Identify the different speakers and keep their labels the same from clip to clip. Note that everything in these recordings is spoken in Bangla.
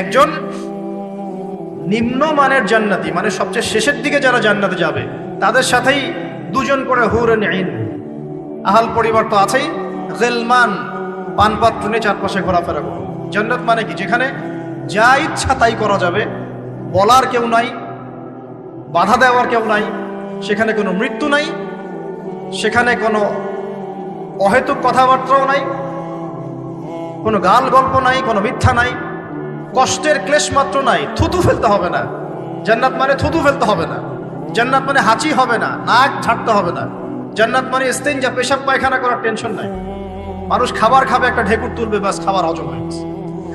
Speaker 1: একজন নিম্নমানের জান্নাতি, মানে সবচেয়ে শেষের দিকে যারা জান্নাতে যাবে, তাদের সাথেই দুজন করে হুরুন ঈন, আহাল পরিবার তো আছেই, গিলমান পানপাত্র নিয়ে চারপাশে ঘোরাফেরা করবে। জান্নাত মানে কি? যেখানে যা ইচ্ছা তাই করা যাবে, বলার কেউ নাই, বাধা দেওয়ার কেউ নাই, সেখানে কোনো মৃত্যু নাই, সেখানে কোনো অহেতুক কথাবার্তাও নাই, কোনো গাল গল্প নাই, কোনো মিথ্যা নাই, কষ্টের ক্লেশ মাত্র নাই, থুতু ফেলতে হবে না। জান্নাত মানে থুতু ফেলতে হবে না। জান্নাত মানে হাঁচি হবে না, নাক ঝাড়তে হবে না। জান্নাত মানে ইস্তেঞ্জা, পেশাব পায়খানা করার টেনশন নাই। মানুষ খাবার খাবে, একটা ঢেকুর তুলবে, বাস খাবার হজম হয়ে গেছে।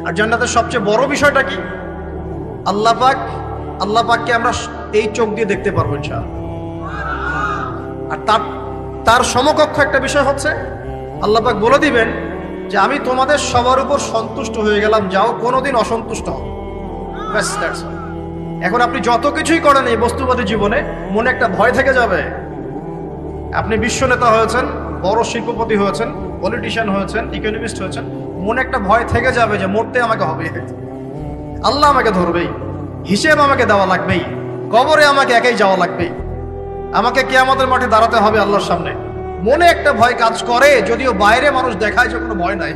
Speaker 1: আর জান্নাতের সবচেয়ে বড় বিষয়টা কি? আল্লাহ পাককে আমরা এই চোখ দিয়ে দেখতে পারবো ইনশাআল্লাহ। আর তার সমকক্ষ একটা বিষয় হচ্ছে, আল্লাহ পাক বলে দিবেন যে আমি তোমাদের সবার উপর সন্তুষ্ট হয়ে গেলাম, যাও কোনোদিন অসন্তুষ্ট হও। ব্যাস, দ্যাটস অল। এখন আপনি যত কিছুই করেন এই বস্তুবাদী জীবনে, মনে একটা ভয় থেকে যাবে। আপনি বিশ্ব নেতা হয়েছেন, বড় শিল্পপতি হয়েছেন, পলিটিশিয়ান হয়েছেন, ইকোনমিস্ট হয়েছেন, মনে একটা ভয় থেকে যাবে যে মরতে আমাকে হবে, আল্লাহ আমাকে ধরবেই, হিসেব আমাকে দেওয়া লাগবেই, কবরে আমাকে একাই যাওয়া লাগবেই, আমাকে কিয়ামতের মাঠে দাঁড়াতে হবে আল্লাহর সামনে। মনে একটা ভয় কাজ করে, যদিও বাইরে মানুষ দেখায় যে কোনো ভয় নাই।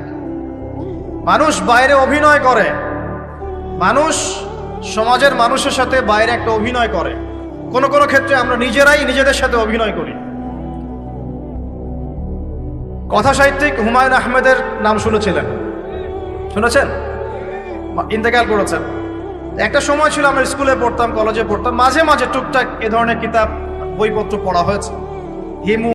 Speaker 1: মানুষ বাইরে অভিনয় করে, মানুষ সমাজের মানুষের সাথে বাইরে একটা অভিনয় করে। কোনো কোনো ক্ষেত্রে আমরা নিজেরাই নিজেদের সাথে অভিনয় করি। কথা সাহিত্যিক হুমায়ুন আহমেদের নাম শুনেছিলেন? শুনেছেন? ইন্তেকাল করেছেন। একটা সময় ছিল আমরা স্কুলে পড়তাম, কলেজে পড়তাম, মাঝে মাঝে টুকটাক এ ধরনের কিতাব বইপত্র পড়া হয়েছে। হিমু